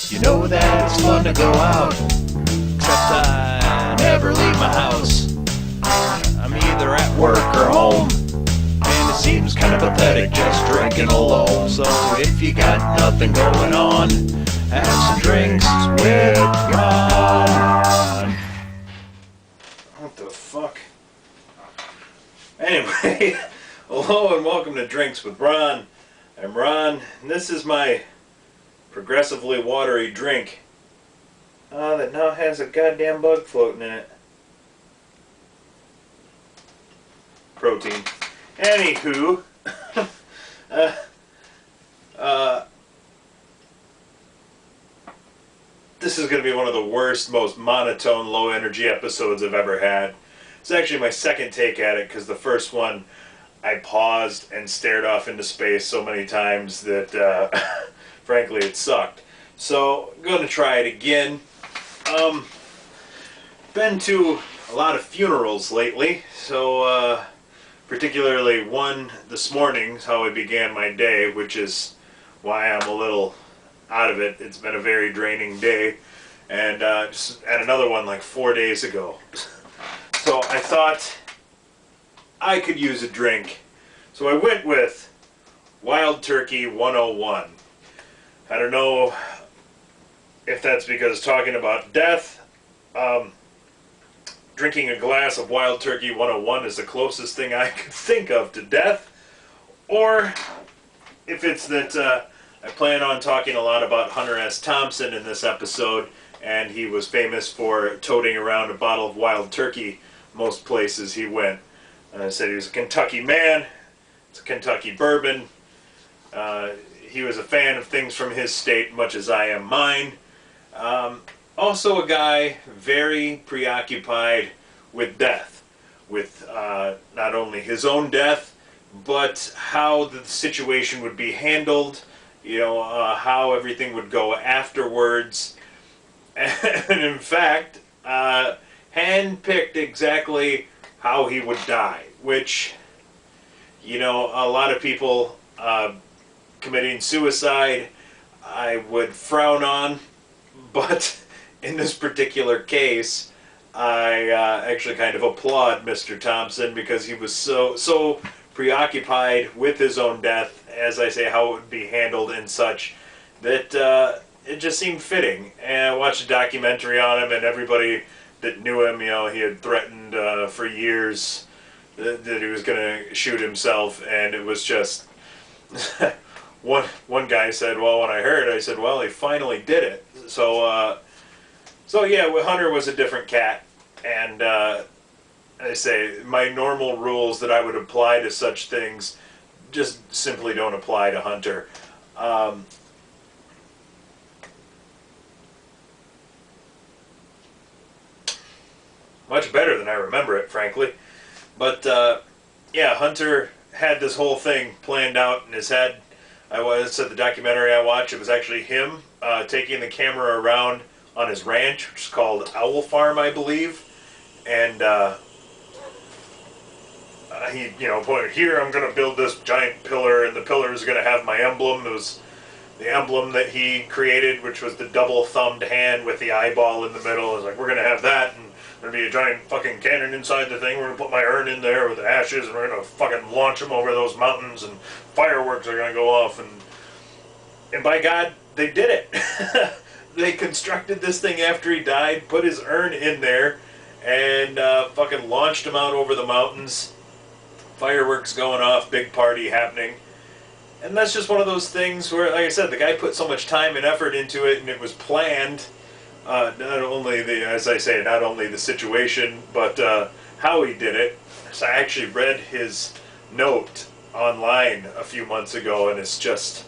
You know that it's fun to go out, except I never leave my house. I'm either at work or home, and it seems kind of pathetic just drinking alone. So if you got nothing going on, have some drinks with Ron. What the fuck? Anyway, hello and welcome to Drinks with Ron. I'm Ron, and this is my progressively watery drink that now has a goddamn bug floating in it. Protein. Anywho, this is going to be one of the worst, most monotone, low-energy episodes I've ever had. It's actually my second take at it because the first one I paused and stared off into space so many times that frankly it sucked. So I'm going to try it again. Been to a lot of funerals lately, so particularly one this morning is how I began my day, which is why I'm a little out of it. It's been a very draining day, and just had another one like 4 days ago. So I thought I could use a drink. So I went with Wild Turkey 101. I don't know if that's because talking about death, drinking a glass of Wild Turkey 101 is the closest thing I could think of to death, or if it's that I plan on talking a lot about Hunter S. Thompson in this episode, and he was famous for toting around a bottle of Wild Turkey most places he went. I said he was a Kentucky man. It's a Kentucky bourbon. He was a fan of things from his state, much as I am mine. Also a guy very preoccupied with death, with not only his own death, but how the situation would be handled, you know, how everything would go afterwards. And in fact, handpicked exactly how he would die, which, you know, a lot of people committing suicide I would frown on, but in this particular case I actually kind of applaud Mr. Thompson, because he was so preoccupied with his own death, as I say, how it would be handled and such, that it just seemed fitting. And I watched a documentary on him, and everybody that knew him, you know, he had threatened for years that he was going to shoot himself, and it was just one guy said, well, when I heard, I said, well, he finally did it. So yeah, Hunter was a different cat, and I say my normal rules that I would apply to such things just simply don't apply to Hunter. Much better than I remember it, frankly. But yeah, Hunter had this whole thing planned out in his head. Said the documentary I watched, it was actually him taking the camera around on his ranch, which is called Owl Farm, I believe. And he, you know, pointed, here I'm going to build this giant pillar, and the pillar is going to have my emblem. It was the emblem that he created, which was the double-thumbed hand with the eyeball in the middle. I was like, we're going to have that, and there'll be a giant fucking cannon inside the thing. We're going to put my urn in there with the ashes, and we're going to fucking launch them over those mountains, and fireworks are going to go off. And by God, they did it. They constructed this thing after he died, put his urn in there, and fucking launched him out over the mountains. Fireworks going off, big party happening. And that's just one of those things where, like I said, the guy put so much time and effort into it, and it was planned. Not only as I say, not only the situation, but how he did it. So I actually read his note online a few months ago, and it's just,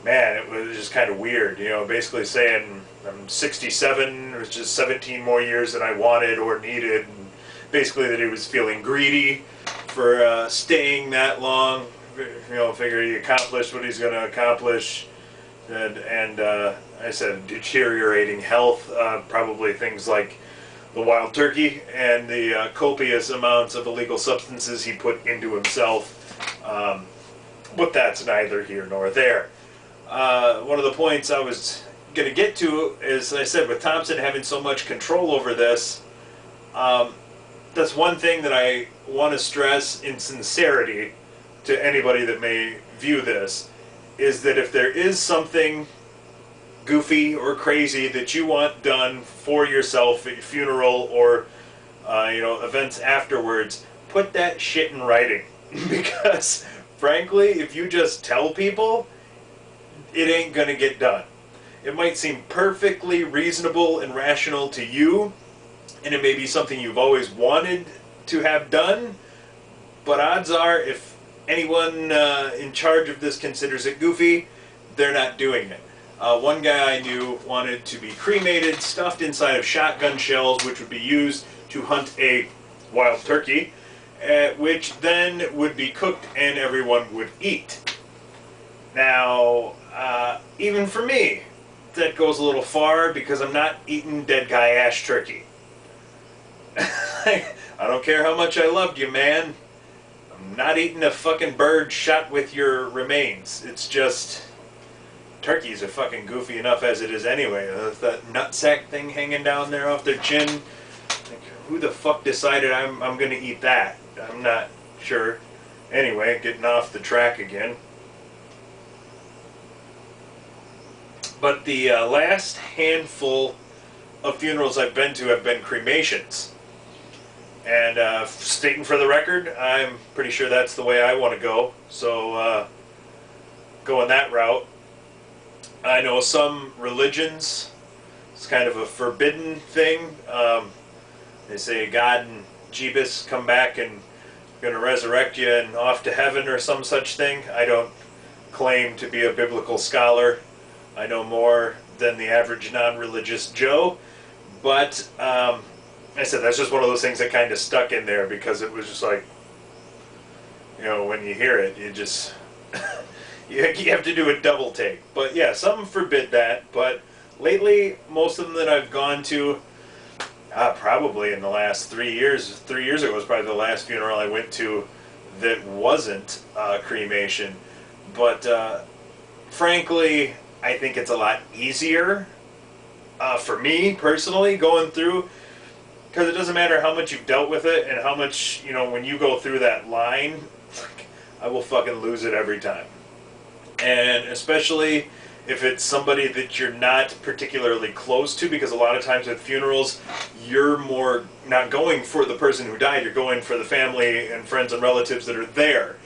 man, it was just kind of weird. You know, basically saying I'm 67, which is 17 more years than I wanted or needed, and basically that he was feeling greedy for staying that long. You know, figure he accomplished what he's going to accomplish. And I said deteriorating health, probably things like the wild turkey and the copious amounts of illegal substances he put into himself. But that's neither here nor there. one of the points I was going to get to is, I said, with Thompson having so much control over this, that's one thing that I want to stress in sincerity to anybody that may view this, is that if there is something goofy or crazy that you want done for yourself at your funeral or events afterwards, put that shit in writing. Because frankly, if you just tell people, it ain't gonna get done. It might seem perfectly reasonable and rational to you, and it may be something you've always wanted to have done, but odds are, if anyone in charge of this considers it goofy, they're not doing it. One guy I knew wanted to be cremated, stuffed inside of shotgun shells, which would be used to hunt a wild turkey, which then would be cooked and everyone would eat. Now, even for me, that goes a little far, because I'm not eating dead guy ash turkey. I don't care how much I loved you, man. I'm not eating a fucking bird shot with your remains. It's just, turkeys are fucking goofy enough as it is anyway. That nutsack thing hanging down there off their chin. Like, who the fuck decided I'm gonna eat that? I'm not sure. Anyway, getting off the track again. But the last handful of funerals I've been to have been cremations. And stating for the record, I'm pretty sure that's the way I want to go. So going that route. I know some religions, it's kind of a forbidden thing. They say God and Jeebus come back and going to resurrect you and off to heaven or some such thing. I don't claim to be a biblical scholar. I know more than the average non-religious Joe. But I said that's just one of those things that kind of stuck in there, because it was just like, when you hear it, you just you have to do a double take. But yeah, some forbid that. But lately, most of them that I've gone to, probably in the last 3 years. 3 years ago was probably the last funeral I went to that wasn't cremation. But frankly, I think it's a lot easier for me personally going through, because it doesn't matter how much you've dealt with it and how much, when you go through that line, I will fucking lose it every time. And especially if it's somebody that you're not particularly close to, because a lot of times with funerals, you're more not going for the person who died, you're going for the family and friends and relatives that are there.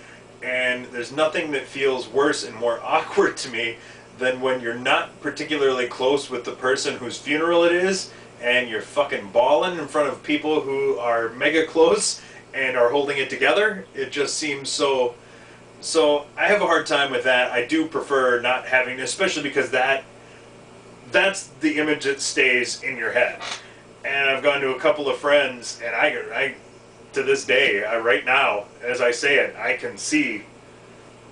And there's nothing that feels worse and more awkward to me than when you're not particularly close with the person whose funeral it is, and you're fucking bawling in front of people who are mega close and are holding it together. It just seems so I have a hard time with that. I do prefer not having, especially because that's the image that stays in your head. And I've gone to a couple of friends, and I to this day, right now, as I say it, I can see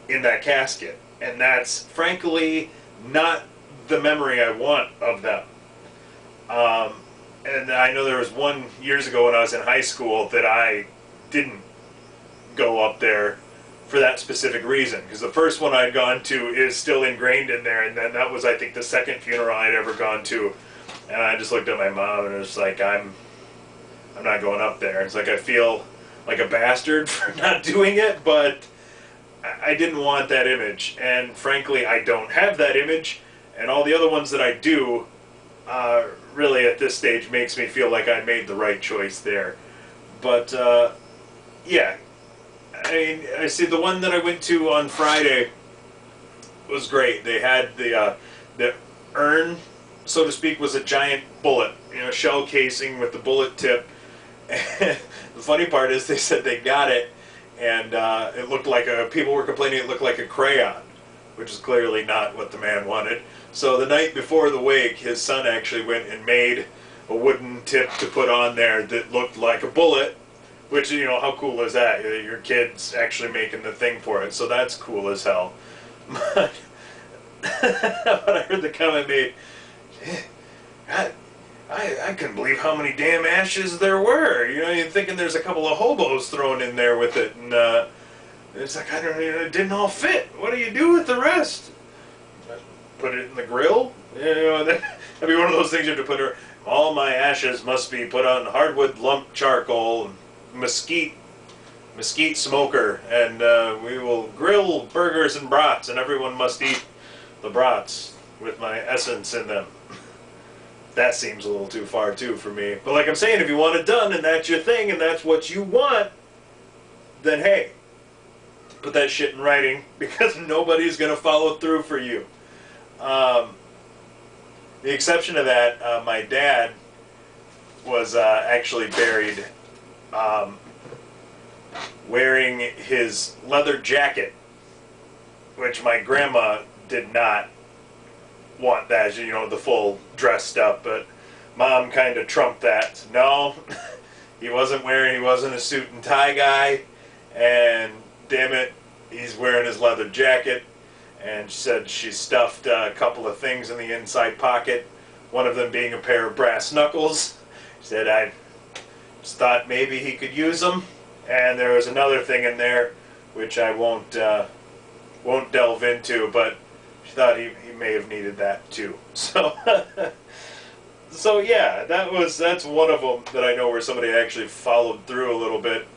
in that casket. And that's frankly not the memory I want of them. And I know there was one years ago when I was in high school that I didn't go up there for that specific reason, because the first one I'd gone to is still ingrained in there, and then that was, I think, the second funeral I'd ever gone to, and I just looked at my mom and it was like, I'm not going up there. It's like I feel like a bastard for not doing it, but I didn't want that image, and frankly I don't have that image, and all the other ones that I do really at this stage makes me feel like I made the right choice there. But yeah, I mean, I see the one that I went to on Friday was great. They had the urn, so to speak, was a giant bullet, shell casing with the bullet tip. And the funny part is they said they got it, and it looked like people were complaining it looked like a crayon, which is clearly not what the man wanted. So the night before the wake, his son actually went and made a wooden tip to put on there that looked like a bullet, which, how cool is that? Your kid's actually making the thing for it, so that's cool as hell. But when I heard the comment made, I couldn't believe how many damn ashes there were. You're thinking there's a couple of hobos thrown in there with it, and it's like, it didn't all fit. What do you do with the rest? put it in the grill. That'd be one of those things you have to put her. All my ashes must be put on hardwood lump charcoal, mesquite smoker, and we will grill burgers and brats, and everyone must eat the brats with my essence in them. That seems a little too far too for me. But like I'm saying, if you want it done and that's your thing and that's what you want, then hey, put that shit in writing, because nobody's going to follow through for you. The exception to that, my dad was actually buried wearing his leather jacket, which my grandma did not want that, you know, the full dressed up, but Mom kind of trumped that. No, he wasn't a suit and tie guy, and damn it, he's wearing his leather jacket. And she said she stuffed a couple of things in the inside pocket, one of them being a pair of brass knuckles. She said, I just thought maybe he could use them. And there was another thing in there, which I won't delve into, but she thought he may have needed that too. So, so yeah, that's one of them that I know where somebody actually followed through a little bit.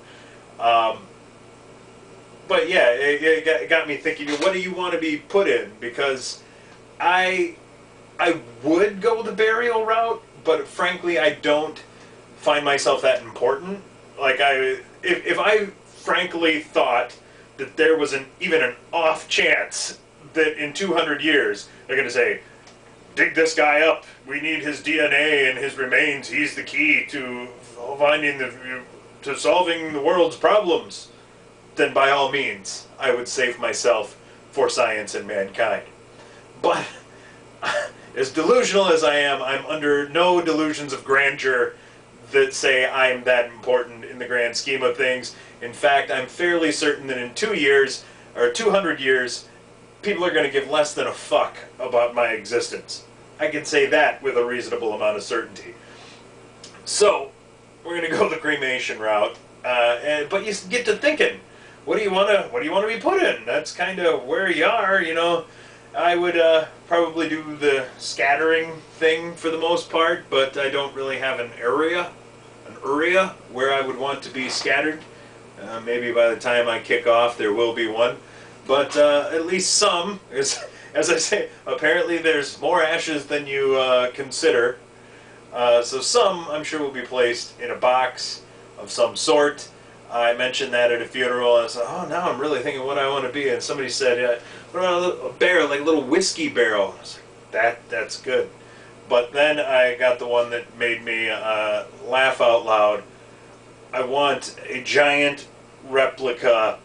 But yeah, it got me thinking, what do you want to be put in? Because I would go the burial route, but frankly, I don't find myself that important. Like, if I frankly thought that there was even an off chance that in 200 years they're going to say, dig this guy up, we need his DNA and his remains, he's the key to solving the world's problems, then by all means, I would save myself for science and mankind. But as delusional as I am, I'm under no delusions of grandeur that say I'm that important in the grand scheme of things. In fact, I'm fairly certain that in 2 years, or 200 years, people are going to give less than a fuck about my existence. I can say that with a reasonable amount of certainty. So, we're going to go the cremation route. But you get to thinking, what do you want to be put in? That's kind of where you are, you know. I would probably do the scattering thing for the most part, but I don't really have an area where I would want to be scattered. Maybe by the time I kick off, there will be one. But at least some, as I say, apparently there's more ashes than you consider. So some, I'm sure, will be placed in a box of some sort. I mentioned that at a funeral, and I said, oh, now I'm really thinking what I want to be. And somebody said, what about a barrel, like a little whiskey barrel? I was like, that's good. But then I got the one that made me laugh out loud. I want a giant replica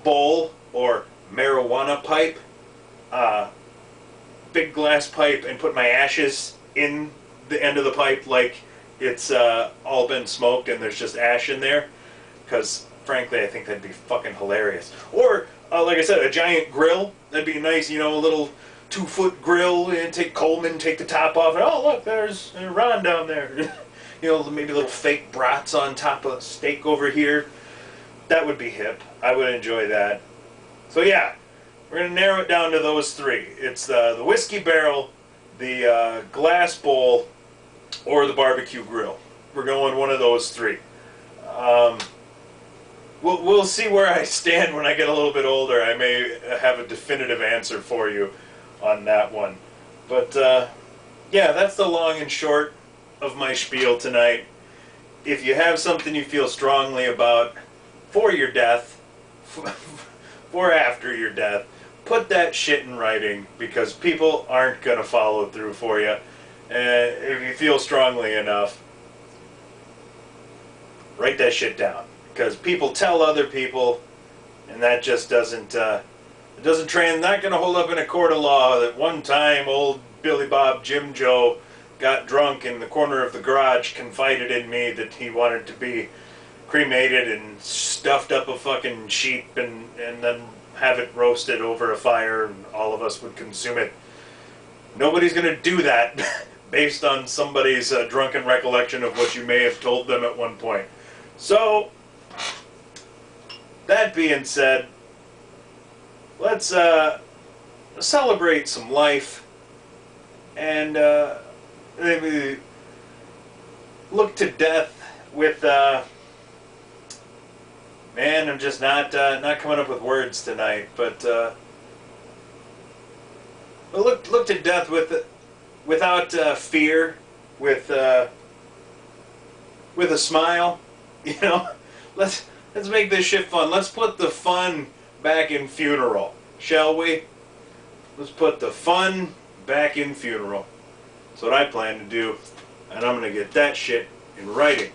bowl or marijuana pipe, big glass pipe, and put my ashes in the end of the pipe like it's all been smoked and there's just ash in there. Because, frankly, I think that'd be fucking hilarious. Or, like I said, a giant grill. That'd be nice, you know, a little 2-foot grill, and take the top off, and oh, look, there's Ron down there. You know, maybe little fake brats on top of steak over here. That would be hip. I would enjoy that. So, yeah, we're going to narrow it down to those three. It's the whiskey barrel, the glass bowl, or the barbecue grill. We're going one of those three. We'll see where I stand when I get a little bit older. I may have a definitive answer for you on that one. But, yeah, that's the long and short of my spiel tonight. If you have something you feel strongly about for your death, for after your death, put that shit in writing, because people aren't going to follow through for you. If you feel strongly enough, write that shit down. Because people tell other people, and that just doesn't not going to hold up in a court of law that one time old Billy Bob Jim Joe got drunk in the corner of the garage, confided in me that he wanted to be cremated and stuffed up a fucking sheep and then have it roasted over a fire and all of us would consume it. Nobody's going to do that based on somebody's drunken recollection of what you may have told them at one point. So, that being said, let's celebrate some life and maybe look to death with man, I'm just not coming up with words tonight, but look to death without fear, with a smile. You know, let's make this shit fun. Let's put the fun back in funeral, shall we? Let's put the fun back in funeral. That's what I plan to do, and I'm gonna get that shit in writing.